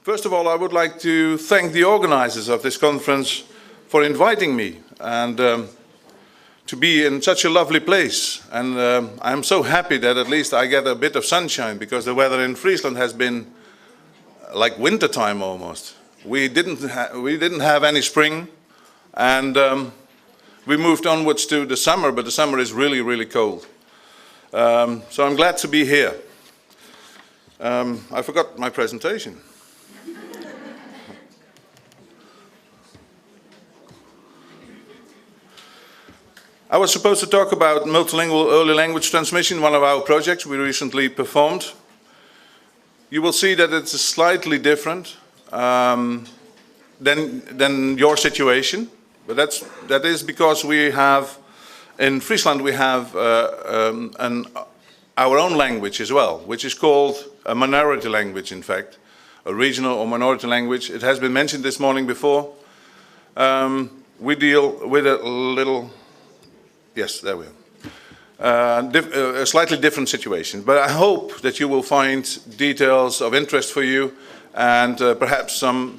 First of all, I would like to thank the organizers of this conference for inviting me and to be in such a lovely place. And I'm so happy that at least I get a bit of sunshine, because the weather in Friesland has been like winter time almost. We didn't have any spring, and we moved onwards to the summer, but the summer is really, really cold. So I'm glad to be here. I forgot my presentation. I was supposed to talk about Multilingual Early Language Transmission, one of our projects we recently performed. You will see that it's slightly different than your situation, but that is because we have, in Friesland we have our own language as well, which is called a minority language, in fact, a regional or minority language. It has been mentioned this morning before. We deal with a little... Yes, there we are. A slightly different situation, but I hope that you will find details of interest for you, and perhaps some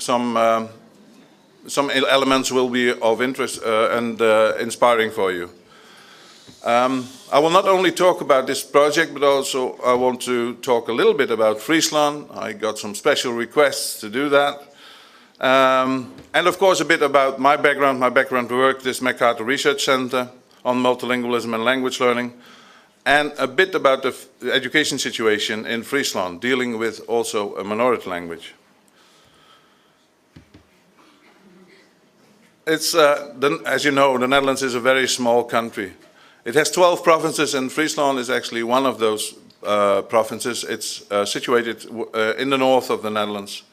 elements will be of interest and inspiring for you. I will not only talk about this project, but also I want to talk a little bit about Friesland. I got some special requests to do that. And of course a bit about my background work, this MacArthur Research Center on multilingualism and language learning, and a bit about the education situation in Friesland, dealing with also a minority language. It's, as you know, the Netherlands is a very small country. It has 12 provinces, and Friesland is actually one of those provinces. It's situated in the north of the Netherlands.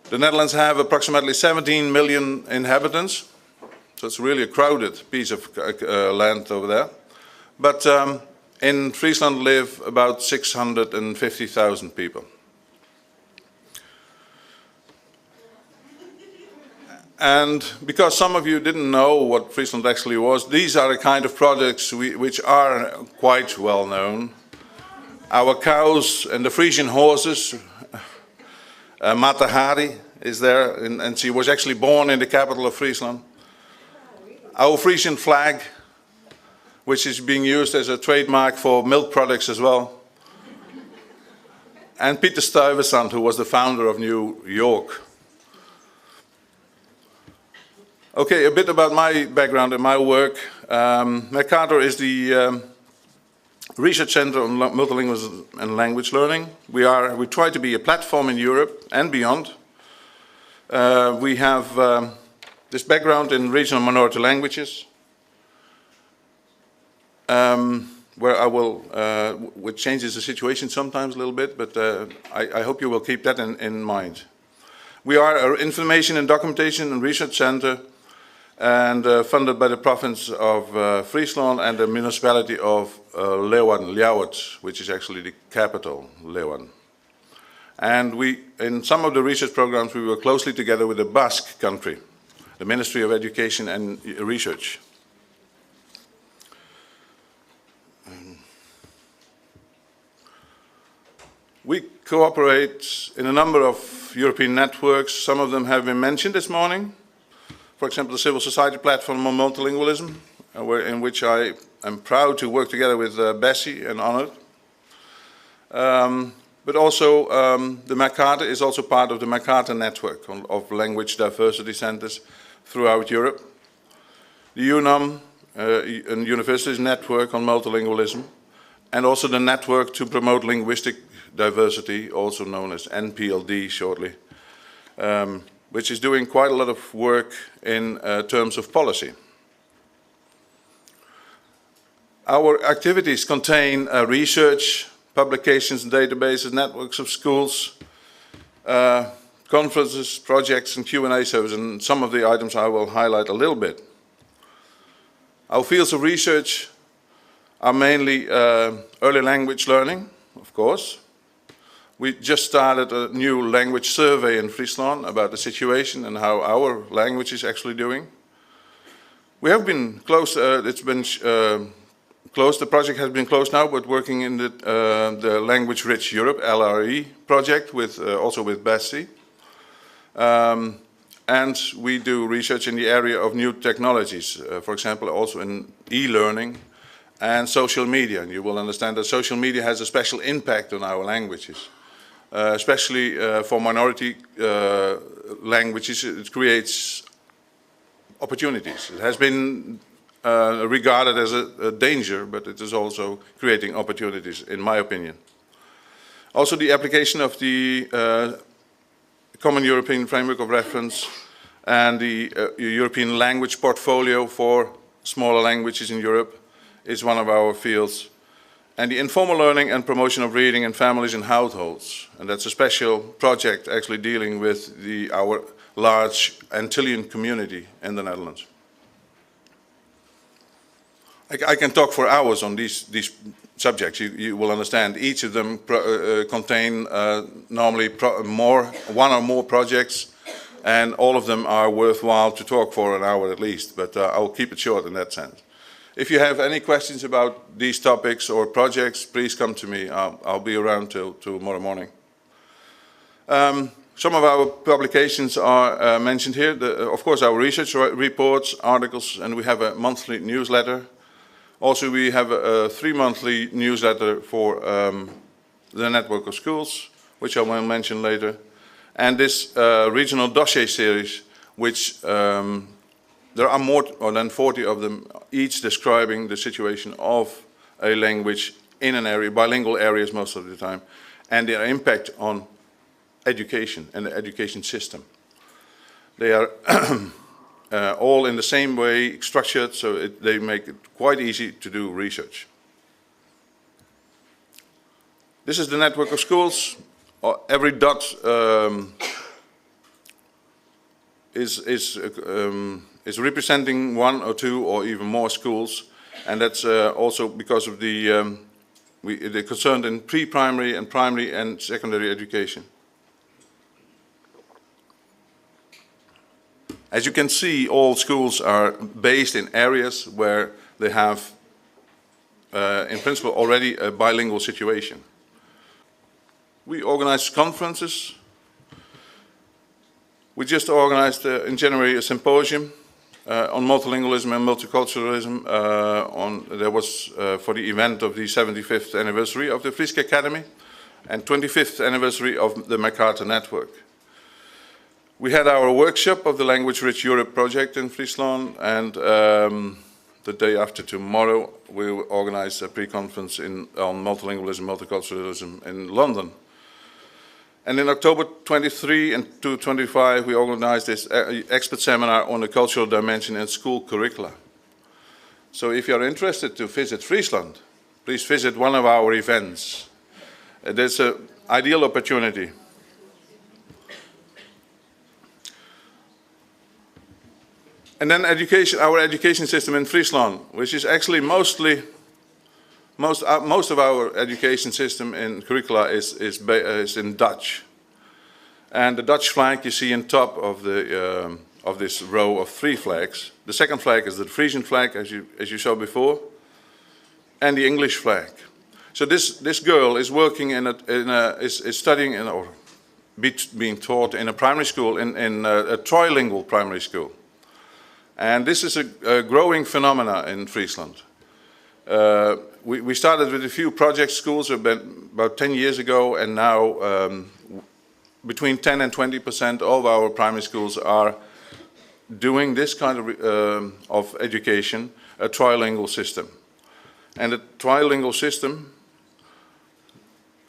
The Netherlands have approximately 17 million inhabitants. So it's really a crowded piece of land over there. But in Friesland live about 650,000 people. And because some of you didn't know what Friesland actually was, these are the kind of projects which are quite well known. Our cows and the Frisian horses, Mata Hari is there, and she was actually born in the capital of Friesland. Our Frisian flag, which is being used as a trademark for milk products as well. And Peter Stuyvesant, who was the founder of New York. Okay, a bit about my background and my work. MacArthur is the Research Center on Multilingualism and Language Learning. We try to be a platform in Europe and beyond. We have this background in regional minority languages, where I will, which changes the situation sometimes a little bit, but I hope you will keep that in mind. We are an information and documentation and research center, and funded by the province of Friesland and the municipality of Leeuwarden, which is actually the capital, Leeuwarden. And in some of the research programs, we work closely together with the Basque country, the Ministry of Education and Research. We cooperate in a number of European networks. Some of them have been mentioned this morning. For example, the Civil Society Platform on Multilingualism, in which I am proud to work together with Bessie and honored. But also the MacArthur is also part of the MacArthur network of language diversity centers throughout Europe. The UNAM, a universities network on multilingualism, and also the Network to Promote Linguistic Diversity, also known as NPLD shortly, which is doing quite a lot of work in terms of policy. Our activities contain research, publications, databases, networks of schools, conferences, projects, and Q&A services, and some of the items I will highlight a little bit. Our fields of research are mainly early language learning, of course. We just started a new language survey in Friesland about the situation and how our language is actually doing. We have been close, it's been closed, the project has been closed now, but working in the Language Rich Europe, LRE project, with, also with Bessie. And we do research in the area of new technologies, for example, also in e-learning and social media. And you will understand that social media has a special impact on our languages, especially for minority languages. It creates opportunities. It has been regarded as a danger, but it is also creating opportunities, in my opinion. Also, the application of the Common European Framework of Reference and the European language portfolio for smaller languages in Europe is one of our fields. And the informal learning and promotion of reading in families and households. And that's a special project actually dealing with our large Antillean community in the Netherlands. I can talk for hours on these subjects. You will understand each of them contain normally one or more projects, and all of them are worthwhile to talk for an hour at least, but I will keep it short in that sense. If you have any questions about these topics or projects, please come to me. I'll be around till tomorrow morning. Some of our publications are mentioned here. Of course, our research reports, articles, and we have a monthly newsletter. Also, we have a 3-monthly newsletter for the network of schools, which I will mention later. And this regional dossier series, which there are more than 40 of them, each describing the situation of a language in an area, bilingual areas most of the time, and their impact on education and the education system. They are all in the same way structured, so they make it quite easy to do research. This is the network of schools. Every dot is representing one or two or even more schools, and that's also because of they're concerned in pre-primary and primary and secondary education. As you can see, all schools are based in areas where they have, in principle, already a bilingual situation. We organize conferences. We just organized in January a symposium on multilingualism and multiculturalism. There was for the event of the 75th anniversary of the Frieske Academy and 25th anniversary of the MacArthur Network. We had our workshop of the Language Rich Europe project in Friesland, and the day after tomorrow we will organize a pre-conference on multilingualism, multiculturalism in London. And in October 23 and 25 we organized this expert seminar on the cultural dimension in school curricula. So if you are interested to visit Friesland, please visit one of our events. There's an ideal opportunity. And then education, our education system in Friesland, which is actually most of our education system in curricula is in Dutch. And the Dutch flag you see on top of this row of 3 flags. The second flag is the Frisian flag, as you saw before, and the English flag. So this girl is working is studying or being taught in a primary school in a trilingual primary school. And this is a growing phenomena in Friesland. We started with a few project schools about 10 years ago, and now between 10 and 20% of our primary schools are doing this kind of education, a trilingual system. And the trilingual system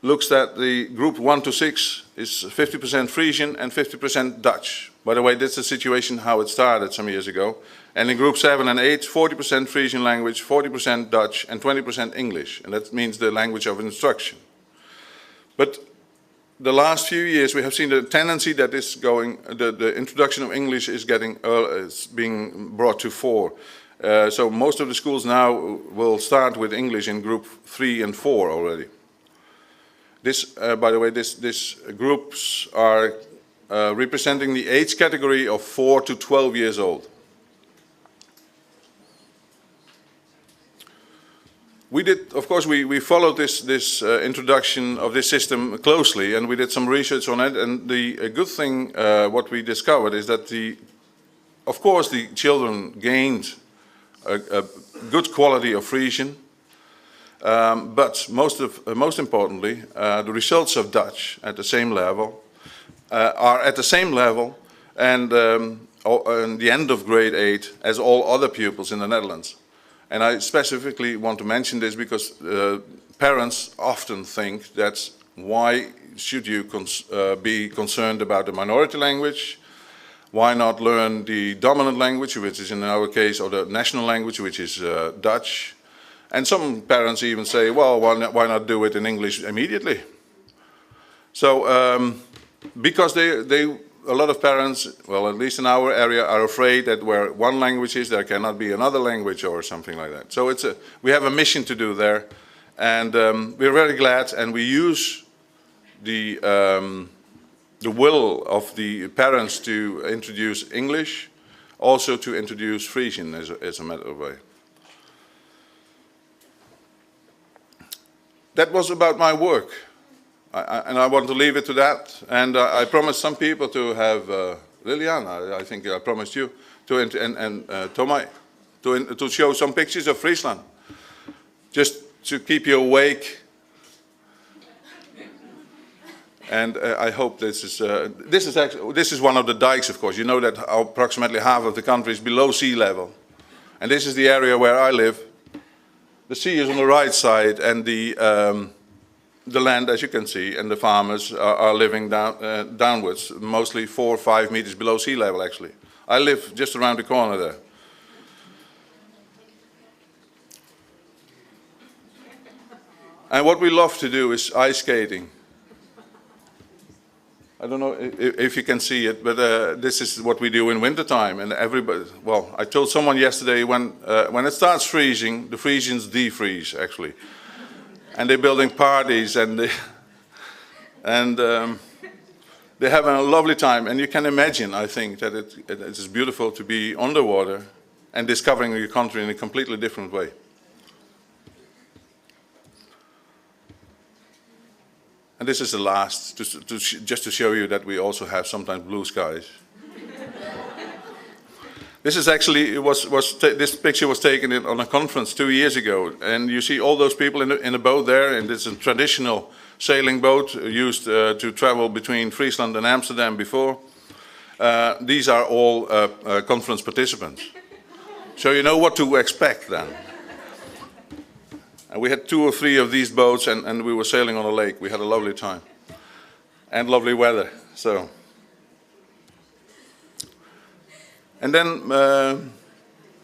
looks at the group 1 to 6 is 50% Frisian and 50% Dutch. By the way, that's the situation how it started some years ago. And in group 7 and 8, 40% Frisian language, 40% Dutch, and 20% English. And that means the language of instruction. But the last few years, we have seen the tendency that is going, the introduction of English is being brought to fore. So most of the schools now will start with English in group 3 and 4 already. This, by the way, these groups are representing the age category of 4 to 12 years old. We did, of course, we followed this introduction of this system closely, and we did some research on it. And the good thing, what we discovered, is that of course, the children gained a good quality of Frisian, but most importantly, the results of Dutch at the same level are at the same level, and the end of grade 8 as all other pupils in the Netherlands. And I specifically want to mention this because parents often think that why should you be concerned about the minority language? Why not learn the dominant language, which is in our case, or the national language, which is Dutch? And some parents even say, well, why not do it in English immediately? So, because a lot of parents, well, at least in our area, are afraid that where one language is, there cannot be another language or something like that. So we have a mission to do there, and we're very glad, and we use the will of the parents to introduce English, also to introduce Frisian as a matter of way. That was about my work. And I want to leave it to that. And I promised some people to have Liliana, I think I promised you, and Tomai, to show some pictures of Friesland, just to keep you awake. And I hope this is one of the dikes, of course. You know that approximately half of the country is below sea level, and this is the area where I live. The sea is on the right side, and the land, as you can see, and the farmers are living downwards, mostly 4 or 5 meters below sea level, actually. I live just around the corner there. And what we love to do is ice skating. I don't know if you can see it, but this is what we do in wintertime. And everybody, well, I told someone yesterday when it starts freezing, the Frisians defreeze, actually. And they're building parties, and they're having a lovely time. And you can imagine, I think, that it is beautiful to be underwater and discovering your country in a completely different way. And this is the last, just to show you that we also have sometimes blue skies. This is actually, this picture was taken on a conference 2 years ago, and you see all those people in a boat there, and it's a traditional sailing boat used to travel between Friesland and Amsterdam before. These are all conference participants. So you know what to expect then. And we had 2 or 3 of these boats, and we were sailing on a lake. We had a lovely time and lovely weather. So. And then the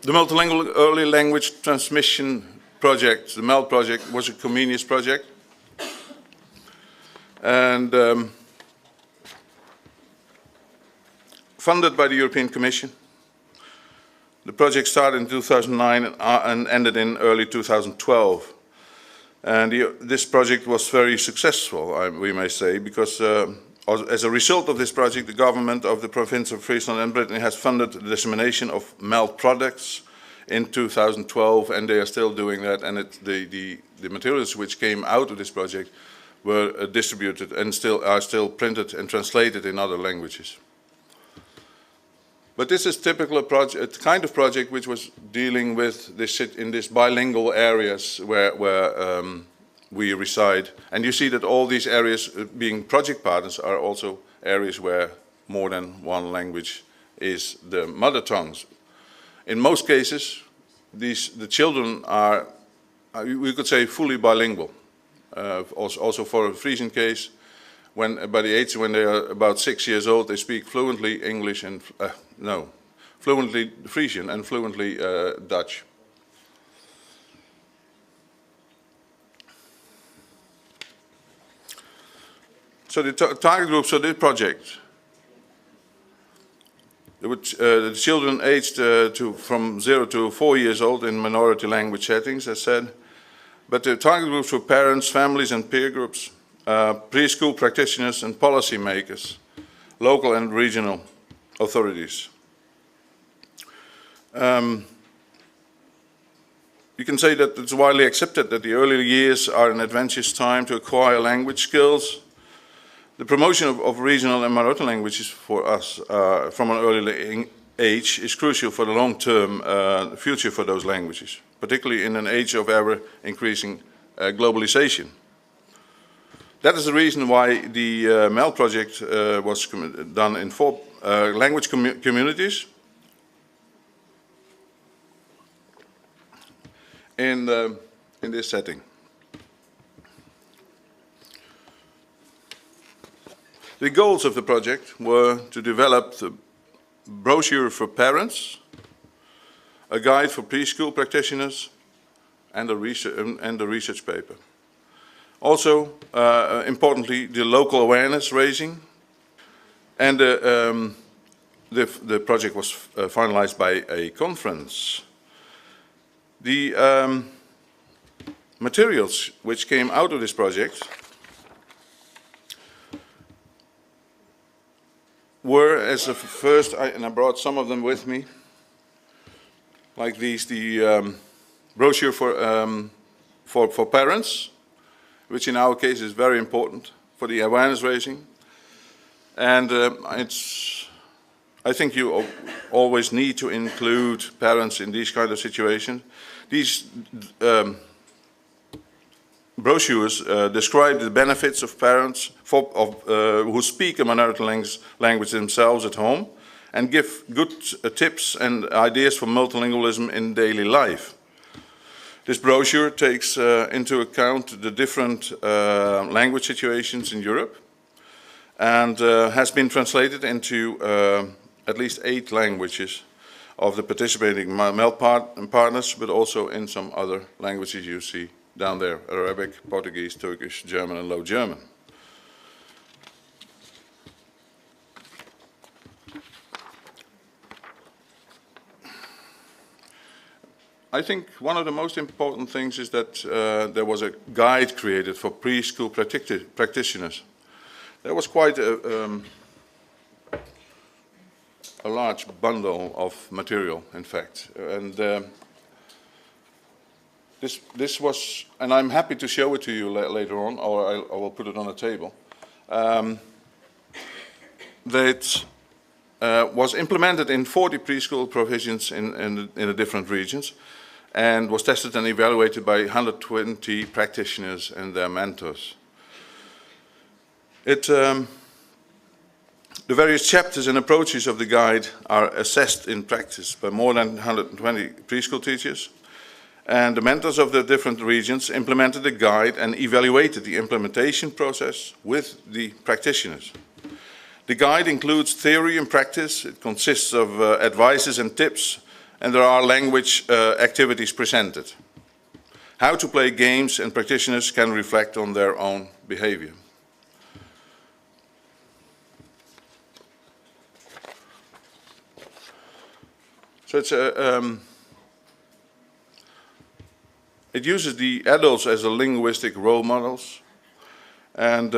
Multilingual Early Language Transmission project, the MELT project, was a Comenius project. And funded by the European Commission. The project started in 2009 and ended in early 2012. And this project was very successful, we may say, because as a result of this project, the government of the province of Friesland and Brittany has funded the dissemination of MELT products in 2012, and they are still doing that. And the materials which came out of this project were distributed and are still printed and translated in other languages. But this is typical a kind of project which was dealing with this in these bilingual areas where we reside. And you see that all these areas being project partners are also areas where more than one language is the mother tongues. In most cases, the children are, we could say, fully bilingual. Also for a Frisian case, by the age when they are about 6 years old, they speak fluently English and, fluently Frisian and fluently Dutch. So the target groups of this project, the children aged from 0 to 4 years old in minority language settings, as said. But the target groups were parents, families and peer groups, preschool practitioners and policy makers, local and regional authorities. you can say that it's widely accepted that the early years are an adventurous time to acquire language skills. The promotion of regional and minority languages for us from an early age is crucial for the long-term future for those languages, particularly in an age of ever-increasing globalization. That is the reason why the MEL project was done in 4 language communities in this setting. The goals of the project were to develop the brochure for parents, a guide for preschool practitioners, and a research paper. Also, importantly, the local awareness raising, and the project was finalized by a conference. The materials which came out of this project were, as a first, and I brought some of them with me, like these, the brochure for parents, which in our case is very important for the awareness raising. And I think you always need to include parents in these kind of situations. These brochures describe the benefits of parents who speak a minority language themselves at home, and give good tips and ideas for multilingualism in daily life. This brochure takes into account the different language situations in Europe, and has been translated into at least 8 languages of the participating MEL partners, but also in some other languages you see down there: Arabic, Portuguese, Turkish, German, and Low German. I think one of the most important things is that there was a guide created for preschool practitioners. There was quite a large bundle of material, in fact, and this was, and I'm happy to show it to you later on, or I will put it on the table. That was implemented in 40 preschool provisions in the different regions, and was tested and evaluated by 120 practitioners and their mentors. The various chapters and approaches of the guide are assessed in practice by more than 120 preschool teachers, and the mentors of the different regions implemented the guide and evaluated the implementation process with the practitioners. The guide includes theory and practice. It consists of advices and tips, and there are language activities presented. How to play games, and practitioners can reflect on their own behavior. So it uses the adults as the linguistic role models, and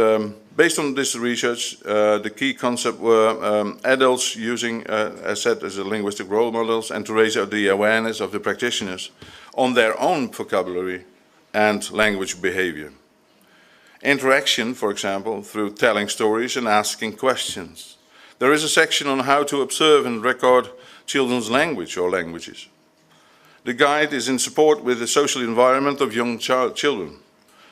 based on this research, the key concept were adults using, as said, as a linguistic role models, and to raise the awareness of the practitioners on their own vocabulary and language behavior. Interaction, for example, through telling stories and asking questions. There is a section on how to observe and record children's language or languages. The guide is in support with the social environment of young children.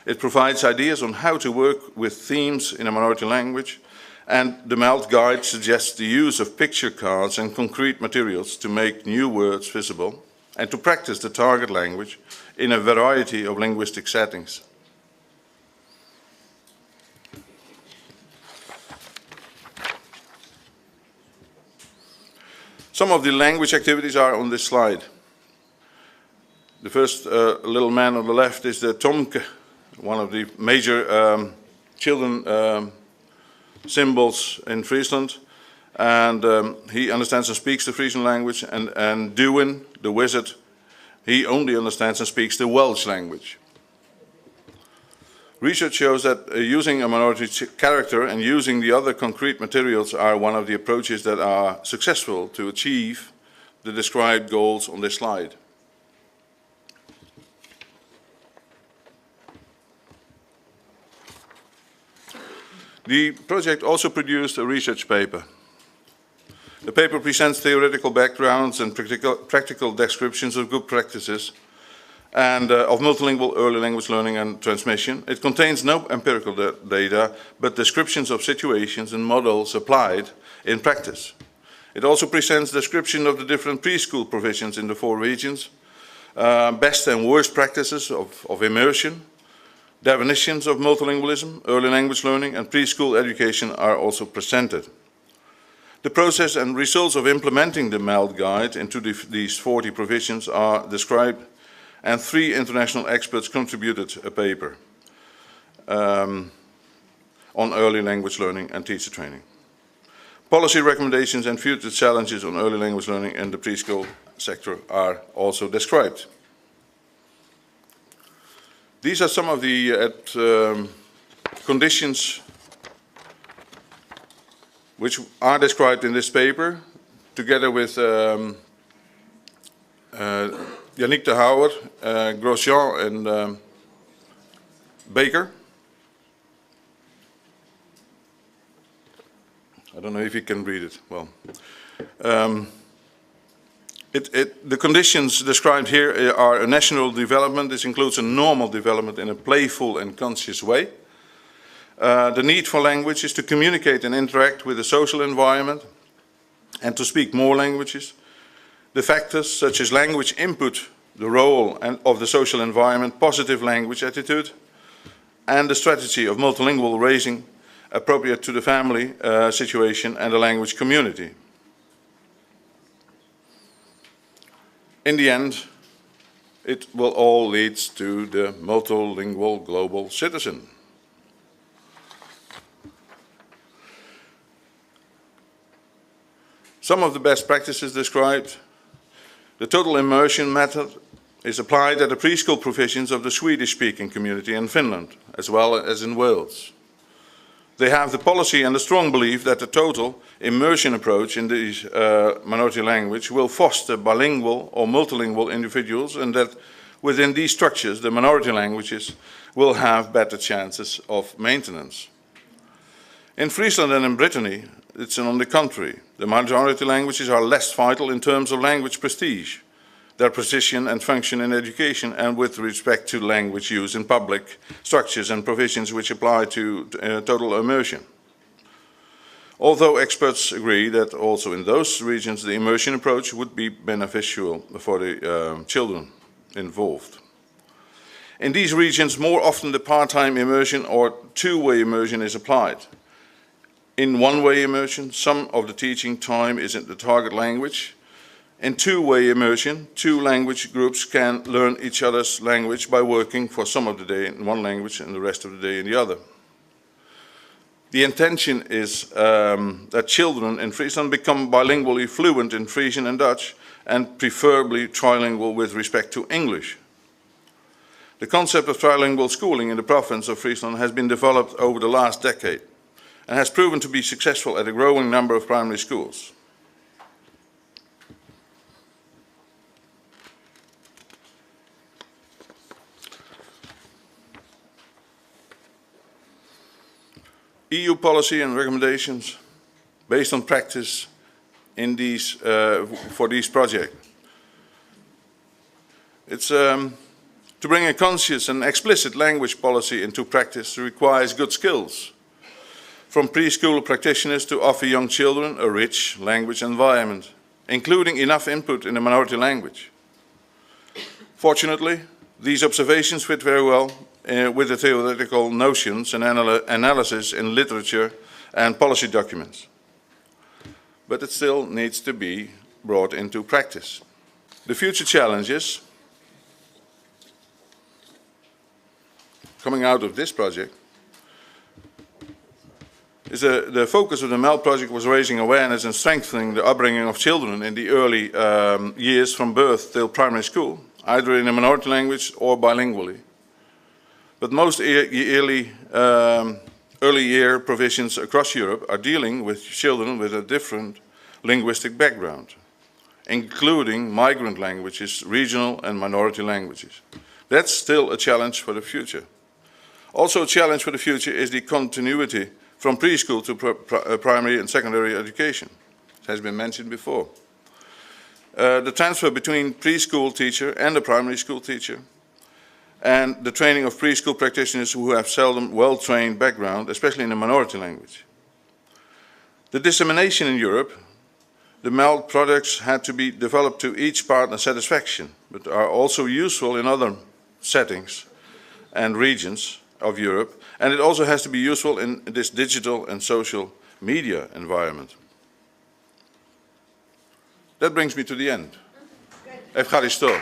It provides ideas on how to work with themes in a minority language, and the MEL guide suggests the use of picture cards and concrete materials to make new words visible and to practice the target language in a variety of linguistic settings. Some of the language activities are on this slide. The first little man on the left is the Tomke, one of the major children symbols in Friesland, and he understands and speaks the Frisian language, and Duwin, the wizard, he only understands and speaks the Welsh language. Research shows that using a minority character and using the other concrete materials are one of the approaches that are successful to achieve the described goals on this slide. The project also produced a research paper. The paper presents theoretical backgrounds and practical descriptions of good practices and of multilingual early language learning and transmission. It contains no empirical data, but descriptions of situations and models applied in practice. It also presents description of the different preschool provisions in the 4 regions, best and worst practices of immersion, definitions of multilingualism, early language learning, and preschool education are also presented. The process and results of implementing the MELD guide into these 40 provisions are described, and 3 international experts contributed a paper on early language learning and teacher training. Policy recommendations and future challenges on early language learning in the preschool sector are also described. These are some of the conditions which are described in this paper, together with Yannick de Houwer, Grosjean and Baker. I don't know if you can read it well. The conditions described here are a national development. This includes a normal development in a playful and conscious way. The need for language is to communicate and interact with the social environment and to speak more languages. The factors such as language input, the role of the social environment, positive language attitude, and the strategy of multilingual raising appropriate to the family situation and the language community. In the end, it will all lead to the multilingual global citizen. Some of the best practices described. The total immersion method is applied at the preschool provisions of the Swedish-speaking community in Finland, as well as in Wales. They have the policy and the strong belief that the total immersion approach in these minority language will foster bilingual or multilingual individuals, and that within these structures the minority languages will have better chances of maintenance. In Friesland and in Brittany, it's on the contrary. The minority languages are less vital in terms of language prestige, their precision and function in education, and with respect to language use in public structures and provisions which apply to total immersion. Although experts agree that also in those regions the immersion approach would be beneficial for the children involved. In these regions, more often the part-time immersion or two-way immersion is applied. In one-way immersion, some of the teaching time is in the target language. In two-way immersion, 2 language groups can learn each other's language by working for some of the day in one language and the rest of the day in the other. The intention is that children in Friesland become bilingually fluent in Frisian and Dutch, and preferably trilingual with respect to English. The concept of trilingual schooling in the province of Friesland has been developed over the last decade and has proven to be successful at a growing number of primary schools. EU policy and recommendations based on practice in these, for these projects. It's to bring a conscious and explicit language policy into practice requires good skills, from preschool practitioners to offer young children a rich language environment, including enough input in the minority language. Fortunately, these observations fit very well with the theoretical notions and analysis in literature and policy documents. But it still needs to be brought into practice. The future challenges coming out of this project is the focus of the MELD project was raising awareness and strengthening the upbringing of children in the early years from birth till primary school, either in a minority language or bilingually. But most early year provisions across Europe are dealing with children with a different linguistic background, including migrant languages, regional and minority languages. That's still a challenge for the future. Also a challenge for the future is the continuity from preschool to primary and secondary education. It has been mentioned before. The transfer between preschool teacher and the primary school teacher, and the training of preschool practitioners who have seldom well-trained background, especially in a minority language. The dissemination in Europe, the MELD products had to be developed to each partner's satisfaction, but are also useful in other settings and regions of Europe, and it also has to be useful in this digital and social media environment. That brings me to the end. Evgaristo.